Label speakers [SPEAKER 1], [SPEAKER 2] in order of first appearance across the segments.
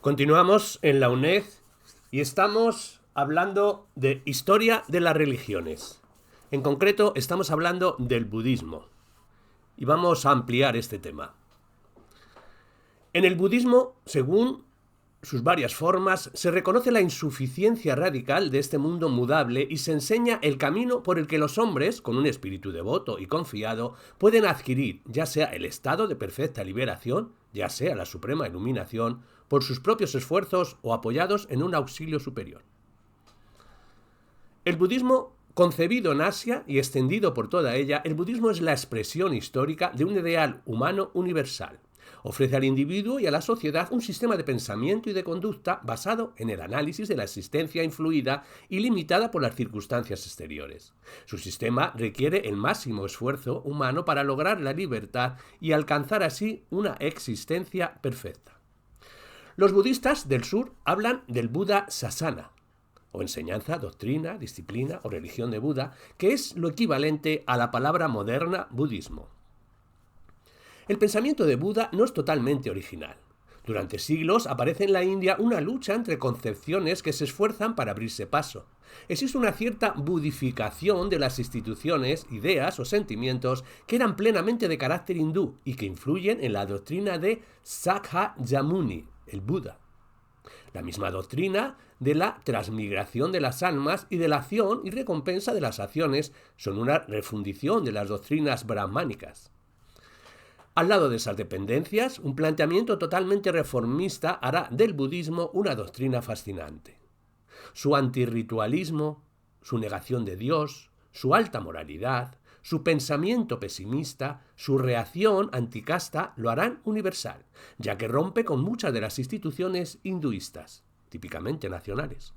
[SPEAKER 1] Continuamos en la UNED y estamos hablando de historia de las religiones. En concreto, estamos hablando del budismo. Y vamos a ampliar este tema. En el budismo, según sus varias formas, se reconoce la insuficiencia radical de este mundo mudable y se enseña el camino por el que los hombres, con un espíritu devoto y confiado, pueden adquirir ya sea el estado de perfecta liberación, ya sea la suprema iluminación, por sus propios esfuerzos o apoyados en un auxilio superior. El budismo, concebido en Asia y extendido por toda ella, el budismo es la expresión histórica de un ideal humano universal. Ofrece al individuo y a la sociedad un sistema de pensamiento y de conducta basado en el análisis de la existencia influida y limitada por las circunstancias exteriores. Su sistema requiere el máximo esfuerzo humano para lograr la libertad y alcanzar así una existencia perfecta. Los budistas del sur hablan del Buda Sasana, o enseñanza, doctrina, disciplina o religión de Buda, que es lo equivalente a la palabra moderna budismo. El pensamiento de Buda no es totalmente original. Durante siglos aparece en la India una lucha entre concepciones que se esfuerzan para abrirse paso. Existe una cierta budificación de las instituciones, ideas o sentimientos que eran plenamente de carácter hindú y que influyen en la doctrina de Sakyamuni, el Buda. La misma doctrina de la transmigración de las almas y de la acción y recompensa de las acciones son una refundición de las doctrinas brahmánicas. Al lado de esas dependencias, un planteamiento totalmente reformista hará del budismo una doctrina fascinante. Su antirritualismo, su negación de Dios, su alta moralidad, su pensamiento pesimista, su reacción anticasta lo harán universal, ya que rompe con muchas de las instituciones hinduistas, típicamente nacionales.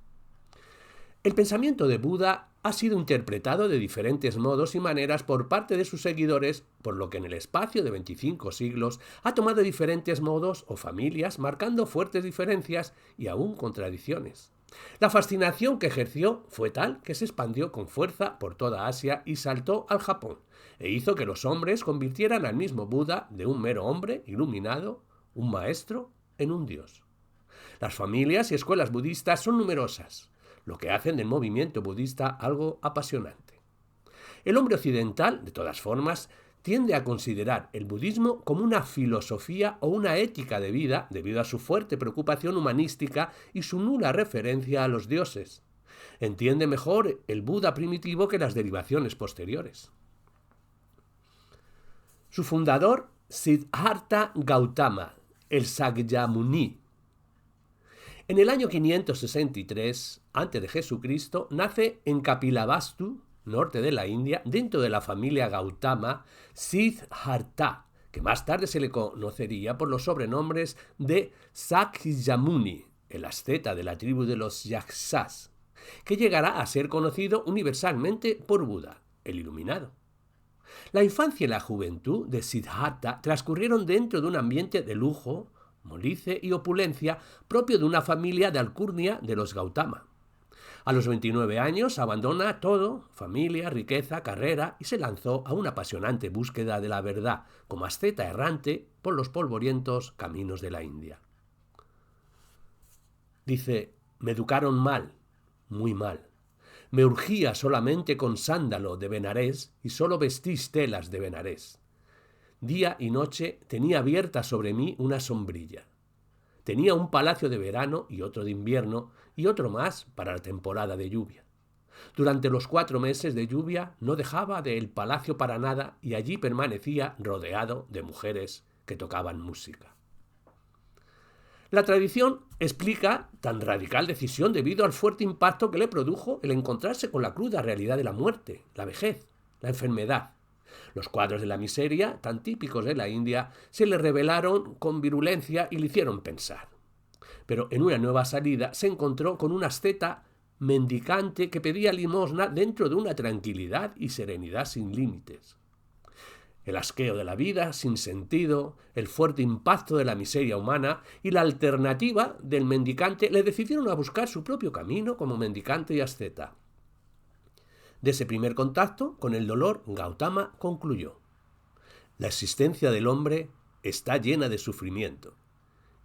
[SPEAKER 1] El pensamiento de Buda ha sido interpretado de diferentes modos y maneras por parte de sus seguidores, por lo que en el espacio de 25 siglos ha tomado diferentes modos o familias, marcando fuertes diferencias y aún contradicciones. La fascinación que ejerció fue tal que se expandió con fuerza por toda Asia y saltó al Japón, e hizo que los hombres convirtieran al mismo Buda de un mero hombre iluminado, un maestro, en un dios. Las familias y escuelas budistas son numerosas, lo que hacen del movimiento budista algo apasionante. El hombre occidental, de todas formas, tiende a considerar el budismo como una filosofía o una ética de vida debido a su fuerte preocupación humanística y su nula referencia a los dioses. Entiende mejor el Buda primitivo que las derivaciones posteriores. Su fundador, Siddhartha Gautama, el Sakyamuni. En el año 563 a.C., nace en Kapilavastu, norte de la India, dentro de la familia Gautama, Siddhartha, que más tarde se le conocería por los sobrenombres de Sakyamuni, el asceta de la tribu de los Yaksas, que llegará a ser conocido universalmente por Buda, el iluminado. La infancia y la juventud de Siddhartha transcurrieron dentro de un ambiente de lujo, molicie y opulencia propio de una familia de alcurnia de los Gautama. A los 29 años abandona todo, familia, riqueza, carrera, y se lanzó a una apasionante búsqueda de la verdad, como asceta errante por los polvorientos caminos de la India. Dice, me educaron mal, muy mal. Me urgía solamente con sándalo de Benarés y solo vestí telas de Benarés. Día y noche tenía abierta sobre mí una sombrilla. Tenía un palacio de verano y otro de invierno y otro más para la temporada de lluvia. Durante los 4 meses de lluvia no dejaba del palacio para nada y allí permanecía rodeado de mujeres que tocaban música. La tradición explica tan radical decisión debido al fuerte impacto que le produjo el encontrarse con la cruda realidad de la muerte, la vejez, la enfermedad. Los cuadros de la miseria, tan típicos de la India, se le revelaron con virulencia y le hicieron pensar. Pero en una nueva salida se encontró con un asceta mendicante que pedía limosna dentro de una tranquilidad y serenidad sin límites. El asqueo de la vida sin sentido, el fuerte impacto de la miseria humana y la alternativa del mendicante le decidieron a buscar su propio camino como mendicante y asceta. De ese primer contacto con el dolor, Gautama concluyó: la existencia del hombre está llena de sufrimiento.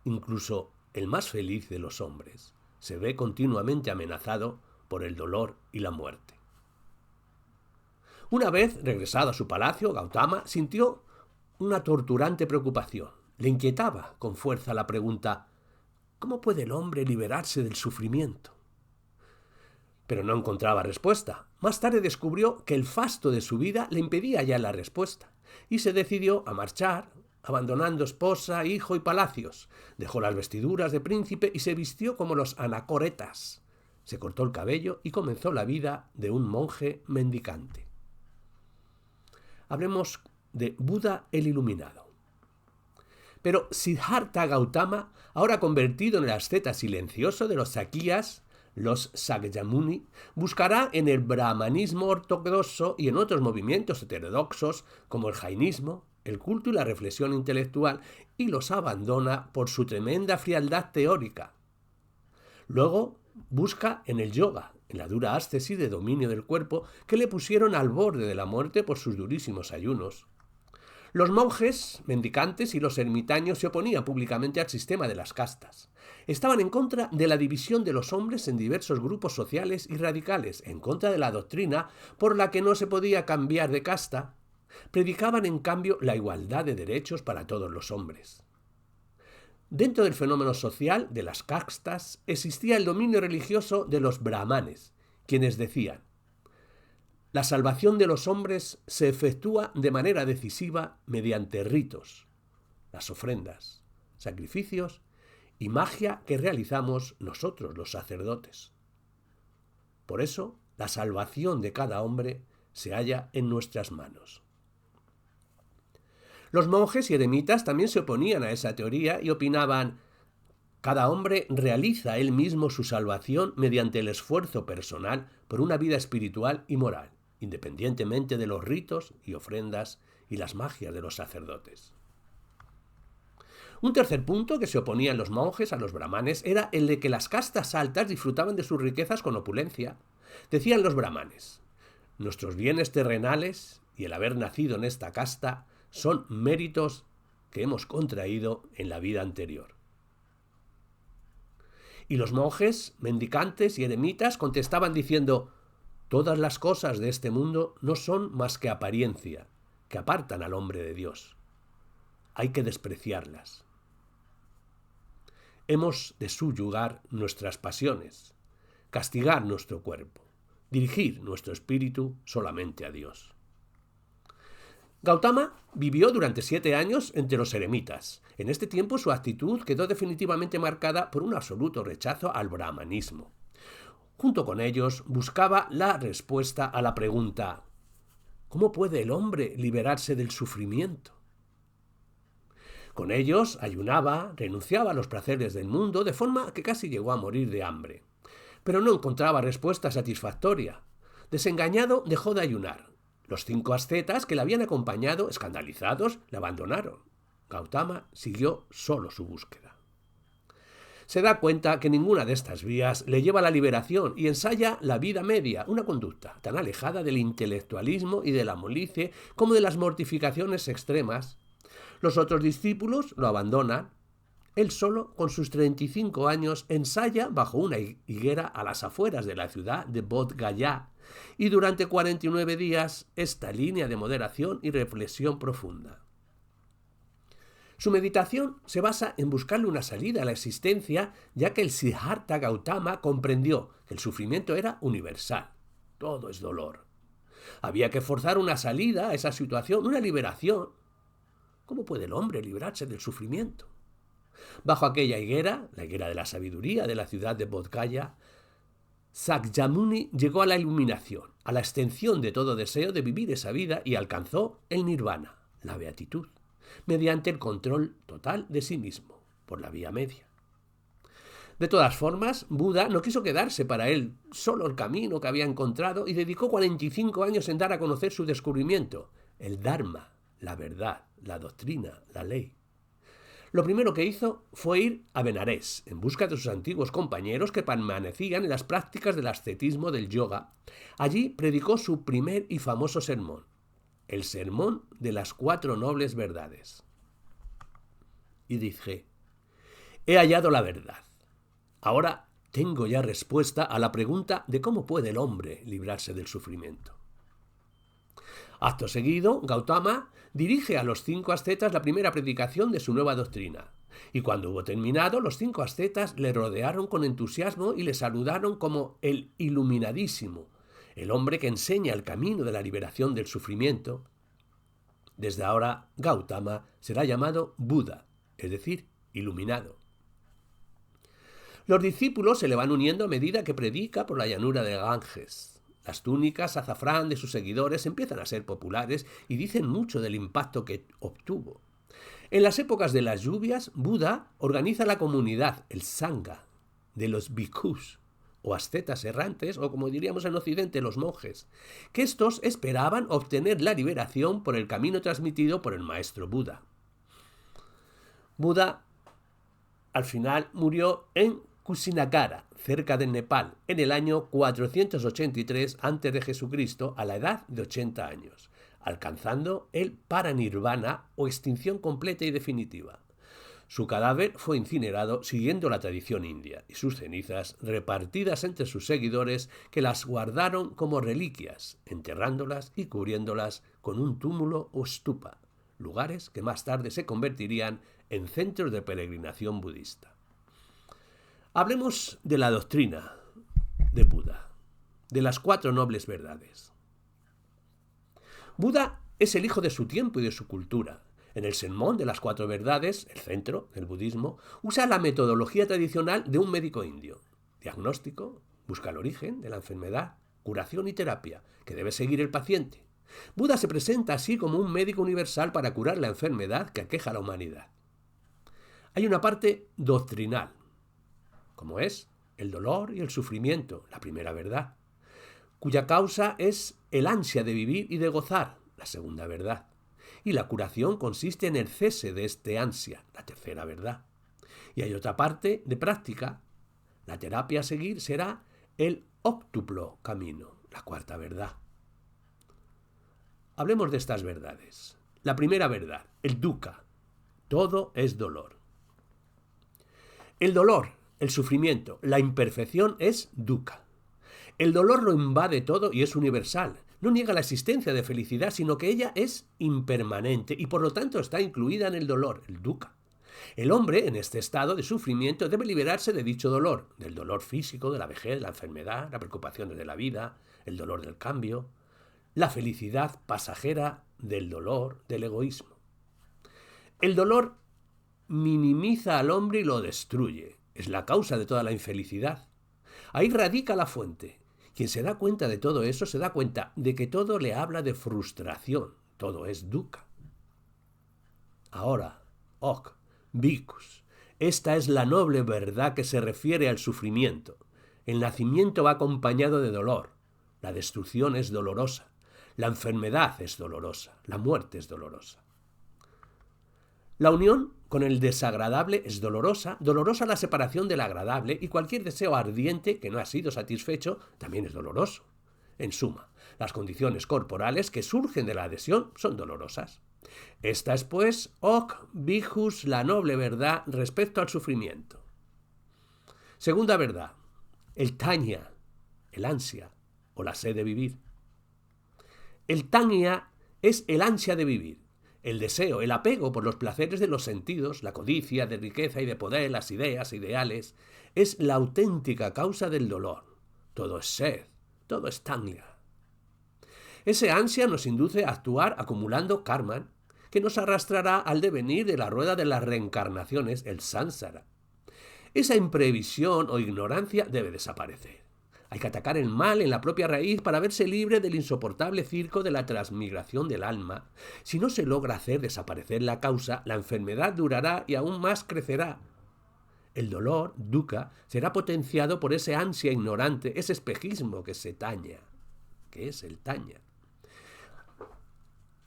[SPEAKER 1] Incluso el más feliz de los hombres, se ve continuamente amenazado por el dolor y la muerte. Una vez regresado a su palacio, Gautama sintió una torturante preocupación. Le inquietaba con fuerza la pregunta: ¿cómo puede el hombre liberarse del sufrimiento? Pero no encontraba respuesta. Más tarde descubrió que el fasto de su vida le impedía hallar la respuesta, y se decidió a marchar, abandonando esposa, hijo y palacios. Dejó las vestiduras de príncipe y se vistió como los anacoretas. Se cortó el cabello y comenzó la vida de un monje mendicante. Hablemos de Buda el Iluminado. Pero Siddhartha Gautama, ahora convertido en el asceta silencioso de los Sakyas, los Sakyamuni, buscará en el brahmanismo ortodoxo y en otros movimientos heterodoxos como el jainismo el culto y la reflexión intelectual, y los abandona por su tremenda frialdad teórica. Luego busca en el yoga, en la dura ascesis de dominio del cuerpo que le pusieron al borde de la muerte por sus durísimos ayunos. Los monjes, mendicantes y los ermitaños se oponían públicamente al sistema de las castas. Estaban en contra de la división de los hombres en diversos grupos sociales y radicales, en contra de la doctrina por la que no se podía cambiar de casta. Predicaban, en cambio, la igualdad de derechos para todos los hombres. Dentro del fenómeno social de las castas existía el dominio religioso de los brahmanes, quienes decían: la salvación de los hombres se efectúa de manera decisiva mediante ritos, las ofrendas, sacrificios y magia que realizamos nosotros, los sacerdotes. Por eso, la salvación de cada hombre se halla en nuestras manos. Los monjes y eremitas también se oponían a esa teoría y opinaban: cada hombre realiza él mismo su salvación mediante el esfuerzo personal por una vida espiritual y moral, independientemente de los ritos y ofrendas y las magias de los sacerdotes. Un tercer punto que se oponían los monjes a los brahmanes era el de que las castas altas disfrutaban de sus riquezas con opulencia. Decían los brahmanes: nuestros bienes terrenales y el haber nacido en esta casta son méritos que hemos contraído en la vida anterior. Y los monjes, mendicantes y eremitas contestaban diciendo: todas las cosas de este mundo no son más que apariencia, que apartan al hombre de Dios. Hay que despreciarlas. Hemos de subyugar nuestras pasiones, castigar nuestro cuerpo, dirigir nuestro espíritu solamente a Dios. Gautama vivió durante 7 años entre los eremitas. En este tiempo su actitud quedó definitivamente marcada por un absoluto rechazo al brahmanismo. Junto con ellos buscaba la respuesta a la pregunta: ¿cómo puede el hombre liberarse del sufrimiento? Con ellos ayunaba, renunciaba a los placeres del mundo, de forma que casi llegó a morir de hambre. Pero no encontraba respuesta satisfactoria. Desengañado, dejó de ayunar. Los 5 ascetas que le habían acompañado, escandalizados, le abandonaron. Gautama siguió solo su búsqueda. Se da cuenta que ninguna de estas vías le lleva a la liberación y ensaya la vida media, una conducta tan alejada del intelectualismo y de la molicie como de las mortificaciones extremas. Los otros discípulos lo abandonan. Él solo, con sus 35 años, ensaya bajo una higuera a las afueras de la ciudad de Bodh Gaya, y durante 49 días esta línea de moderación y reflexión profunda. Su meditación se basa en buscarle una salida a la existencia, ya que el Siddhartha Gautama comprendió que el sufrimiento era universal. Todo es dolor. Había que forzar una salida a esa situación, una liberación. ¿Cómo puede el hombre librarse del sufrimiento? Bajo aquella higuera, la higuera de la sabiduría de la ciudad de Bodh Gaya, Sakyamuni llegó a la iluminación, a la extensión de todo deseo de vivir esa vida, y alcanzó el nirvana, la beatitud, mediante el control total de sí mismo, por la vía media. De todas formas, Buda no quiso quedarse para él solo el camino que había encontrado y dedicó 45 años en dar a conocer su descubrimiento, el Dharma, la verdad, la doctrina, la ley. Lo primero que hizo fue ir a Benarés, en busca de sus antiguos compañeros que permanecían en las prácticas del ascetismo del yoga. Allí predicó su primer y famoso sermón, el sermón de las 4 nobles verdades. Y dije: He hallado la verdad. Ahora tengo ya respuesta a la pregunta de cómo puede el hombre librarse del sufrimiento. Acto seguido, Gautama dirige a los 5 ascetas la primera predicación de su nueva doctrina. Y cuando hubo terminado, los 5 ascetas le rodearon con entusiasmo y le saludaron como el iluminadísimo, el hombre que enseña el camino de la liberación del sufrimiento. Desde ahora, Gautama será llamado Buda, es decir, iluminado. Los discípulos se le van uniendo a medida que predica por la llanura de Ganges. Las túnicas azafrán de sus seguidores empiezan a ser populares y dicen mucho del impacto que obtuvo. En las épocas de las lluvias, Buda organiza la comunidad, el Sangha, de los bhikkhus, o ascetas errantes, o como diríamos en Occidente, los monjes, que estos esperaban obtener la liberación por el camino transmitido por el maestro Buda. Buda, al final, murió en Kusinagara, cerca de Nepal, en el año 483 a.C., a la edad de 80 años, alcanzando el paranirvana o extinción completa y definitiva. Su cadáver fue incinerado siguiendo la tradición india y sus cenizas repartidas entre sus seguidores que las guardaron como reliquias, enterrándolas y cubriéndolas con un túmulo o stupa, lugares que más tarde se convertirían en centros de peregrinación budista. Hablemos de la doctrina de Buda, de las 4 nobles verdades. Buda es el hijo de su tiempo y de su cultura. En el sermón de las 4 verdades, el centro del budismo, usa la metodología tradicional de un médico indio. Diagnóstico, busca el origen de la enfermedad, curación y terapia, que debe seguir el paciente. Buda se presenta así como un médico universal para curar la enfermedad que aqueja a la humanidad. Hay una parte doctrinal, como es el dolor y el sufrimiento, la primera verdad, cuya causa es el ansia de vivir y de gozar, la segunda verdad, y la curación consiste en el cese de este ansia, la tercera verdad. Y hay otra parte de práctica, la terapia a seguir será el óctuplo camino, la cuarta verdad. Hablemos de estas verdades. La primera verdad, el dukkha, todo es dolor. El dolor, el sufrimiento, la imperfección es dukkha. El dolor lo invade todo y es universal. No niega la existencia de felicidad, sino que ella es impermanente y por lo tanto está incluida en el dolor, el dukkha. El hombre, en este estado de sufrimiento, debe liberarse de dicho dolor, del dolor físico, de la vejez, la enfermedad, las preocupaciones de la vida, el dolor del cambio, la felicidad pasajera del dolor, del egoísmo. El dolor minimiza al hombre y lo destruye. Es la causa de toda la infelicidad. Ahí radica la fuente. Quien se da cuenta de todo eso se da cuenta de que todo le habla de frustración. Todo es dukkha. Ahora, bhikkhus, esta es la noble verdad que se refiere al sufrimiento. El nacimiento va acompañado de dolor. La destrucción es dolorosa. La enfermedad es dolorosa. La muerte es dolorosa. La unión con el desagradable es dolorosa, dolorosa la separación del agradable y cualquier deseo ardiente que no ha sido satisfecho también es doloroso. En suma, las condiciones corporales que surgen de la adhesión son dolorosas. Esta es, pues, bhikkhus, la noble verdad respecto al sufrimiento. Segunda verdad, el taña, el ansia o la sed de vivir. El taña es el ansia de vivir. El deseo, el apego por los placeres de los sentidos, la codicia de riqueza y de poder, las ideas, ideales, es la auténtica causa del dolor. Todo es sed, todo es tanya. Ese ansia nos induce a actuar acumulando karma, que nos arrastrará al devenir de la rueda de las reencarnaciones, el samsara. Esa imprevisión o ignorancia debe desaparecer. Hay que atacar el mal en la propia raíz para verse libre del insoportable circo de la transmigración del alma. Si no se logra hacer desaparecer la causa, la enfermedad durará y aún más crecerá. El dolor, dukkha, será potenciado por ese ansia ignorante, ese espejismo que se taña, que es el taña.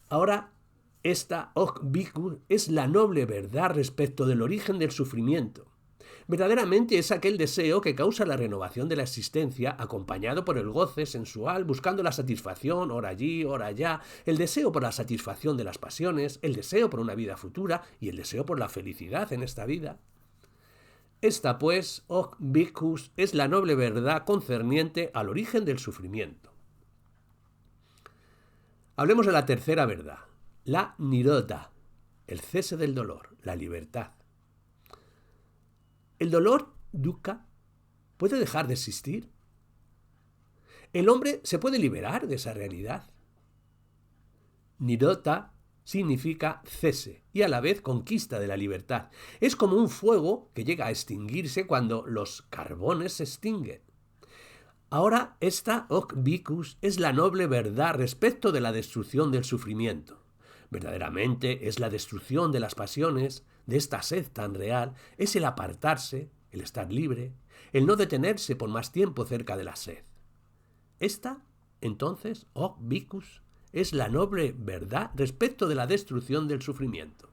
[SPEAKER 1] Ahora, esta bhikkhus es la noble verdad respecto del origen del sufrimiento. Verdaderamente es aquel deseo que causa la renovación de la existencia, acompañado por el goce sensual, buscando la satisfacción, ora allí, ora allá, el deseo por la satisfacción de las pasiones, el deseo por una vida futura y el deseo por la felicidad en esta vida. Esta, pues, hoc vicus, es la noble verdad concerniente al origen del sufrimiento. Hablemos de la tercera verdad, la nirodha, el cese del dolor, la libertad. ¿El dolor, dukkha, puede dejar de existir? ¿El hombre se puede liberar de esa realidad? Nirodha significa cese y a la vez conquista de la libertad. Es como un fuego que llega a extinguirse cuando los carbones se extinguen. Ahora esta hoc vicus es la noble verdad respecto de la destrucción del sufrimiento. Verdaderamente es la destrucción de las pasiones, de esta sed tan real, es el apartarse, el estar libre, el no detenerse por más tiempo cerca de la sed. Esta, entonces, hoc vicus, es la noble verdad respecto de la destrucción del sufrimiento.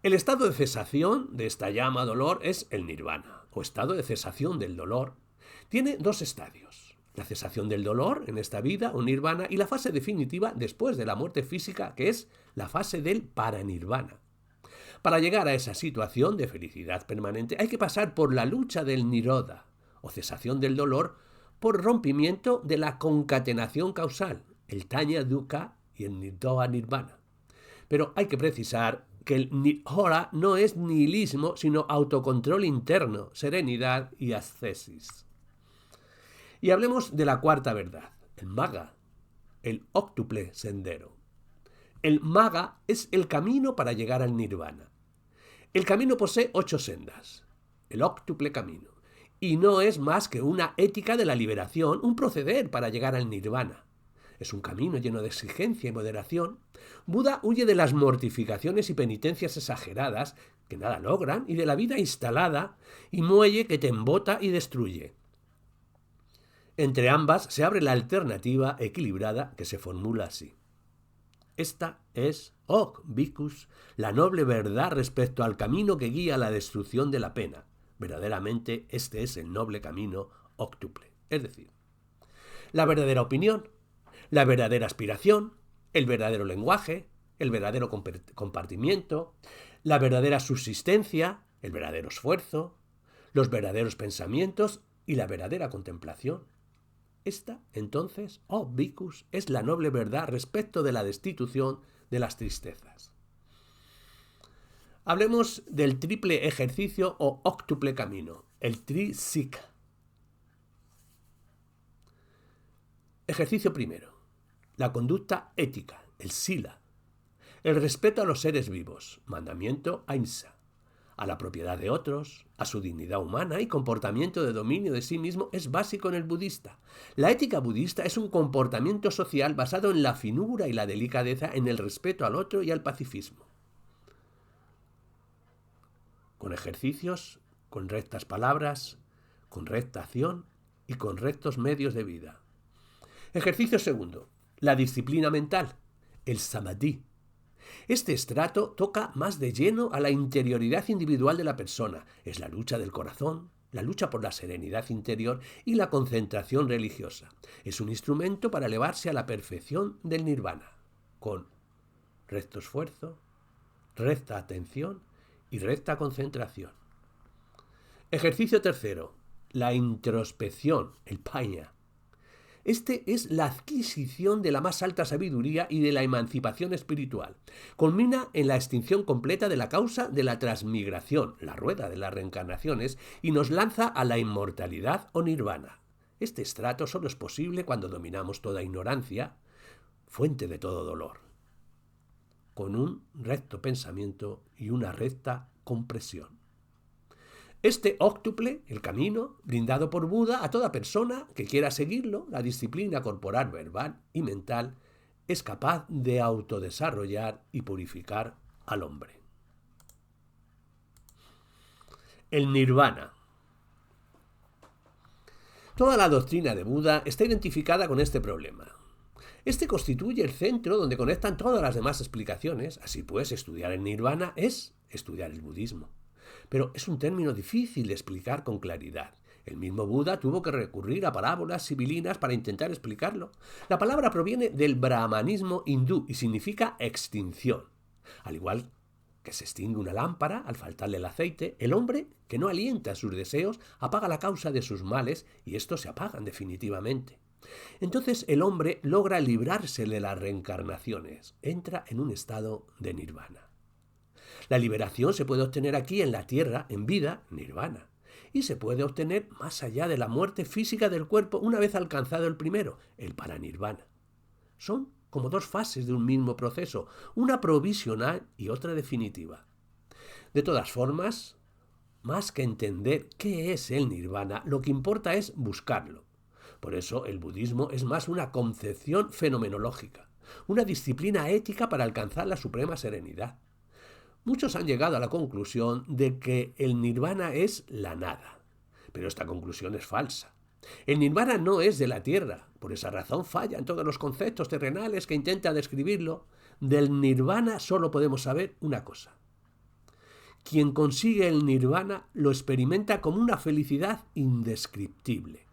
[SPEAKER 1] El estado de cesación de esta llama dolor es el nirvana, o estado de cesación del dolor. Tiene dos estadios: la cesación del dolor en esta vida, o nirvana, y la fase definitiva después de la muerte física, que es la fase del paranirvana. Para llegar a esa situación de felicidad permanente hay que pasar por la lucha del nirodha, o cesación del dolor, por rompimiento de la concatenación causal, el taña dukkha y el nirodha nirvana. Pero hay que precisar que el nirodha no es nihilismo, sino autocontrol interno, serenidad y ascesis. Y hablemos de la cuarta verdad, el magga, el óctuple sendero. El magga es el camino para llegar al nirvana. El camino posee 8 sendas, el óctuple camino, y no es más que una ética de la liberación, un proceder para llegar al nirvana. Es un camino lleno de exigencia y moderación. Buda huye de las mortificaciones y penitencias exageradas que nada logran y de la vida instalada y muelle que te embota y destruye. Entre ambas se abre la alternativa equilibrada que se formula así. Esta es, hoc vicus, la noble verdad respecto al camino que guía a la destrucción de la pena. Verdaderamente este es el noble camino óctuple, es decir, la verdadera opinión, la verdadera aspiración, el verdadero lenguaje, el verdadero compartimiento, la verdadera subsistencia, el verdadero esfuerzo, los verdaderos pensamientos y la verdadera contemplación. Esta, entonces, hoc vicus, es la noble verdad respecto de la destitución de las tristezas. Hablemos del triple ejercicio o óctuple camino, el tri-sika. Ejercicio primero, la conducta ética, el sila, el respeto a los seres vivos, mandamiento ahimsa, a la propiedad de otros, a su dignidad humana y comportamiento de dominio de sí mismo es básico en el budista. La ética budista es un comportamiento social basado en la finura y la delicadeza, en el respeto al otro y al pacifismo. Con ejercicios, con rectas palabras, con recta acción y con rectos medios de vida. Ejercicio segundo, la disciplina mental, el samadhi. Este estrato toca más de lleno a la interioridad individual de la persona. Es la lucha del corazón, la lucha por la serenidad interior y la concentración religiosa. Es un instrumento para elevarse a la perfección del nirvana, con recto esfuerzo, recta atención y recta concentración. Ejercicio tercero, la introspección, el paña. Este es la adquisición de la más alta sabiduría y de la emancipación espiritual. Culmina en la extinción completa de la causa de la transmigración, la rueda de las reencarnaciones, y nos lanza a la inmortalidad o nirvana. Este estrato solo es posible cuando dominamos toda ignorancia, fuente de todo dolor, con un recto pensamiento y una recta compresión. Este óctuple, el camino, brindado por Buda a toda persona que quiera seguirlo, la disciplina corporal, verbal y mental, es capaz de autodesarrollar y purificar al hombre. El nirvana. Toda la doctrina de Buda está identificada con este problema. Este constituye el centro donde conectan todas las demás explicaciones. Así pues, estudiar el nirvana es estudiar el budismo. Pero es un término difícil de explicar con claridad. El mismo Buda tuvo que recurrir a parábolas sibilinas para intentar explicarlo. La palabra proviene del brahmanismo hindú y significa extinción. Al igual que se extingue una lámpara al faltarle el aceite, el hombre, que no alienta sus deseos, apaga la causa de sus males y estos se apagan definitivamente. Entonces el hombre logra librarse de las reencarnaciones, entra en un estado de nirvana. La liberación se puede obtener aquí en la tierra, en vida, nirvana, y se puede obtener más allá de la muerte física del cuerpo una vez alcanzado el primero, el paranirvana. Son como dos fases de un mismo proceso, una provisional y otra definitiva. De todas formas, más que entender qué es el nirvana, lo que importa es buscarlo. Por eso el budismo es más una concepción fenomenológica, una disciplina ética para alcanzar la suprema serenidad. Muchos han llegado a la conclusión de que el nirvana es la nada, pero esta conclusión es falsa. El nirvana no es de la tierra, por esa razón falla en todos los conceptos terrenales que intenta describirlo. Del nirvana solo podemos saber una cosa. Quien consigue el nirvana lo experimenta como una felicidad indescriptible.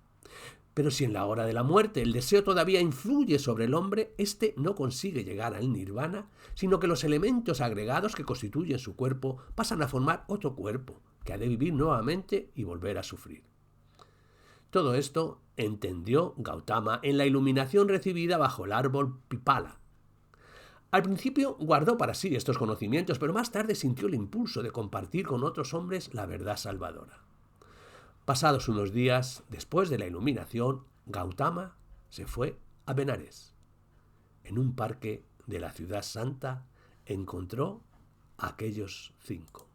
[SPEAKER 1] Pero si en la hora de la muerte el deseo todavía influye sobre el hombre, éste no consigue llegar al nirvana, sino que los elementos agregados que constituyen su cuerpo pasan a formar otro cuerpo, que ha de vivir nuevamente y volver a sufrir. Todo esto entendió Gautama en la iluminación recibida bajo el árbol Pipala. Al principio guardó para sí estos conocimientos, pero más tarde sintió el impulso de compartir con otros hombres la verdad salvadora. Pasados unos días, después de la iluminación, Gautama se fue a Benares. En un parque de la ciudad santa encontró a aquellos 5.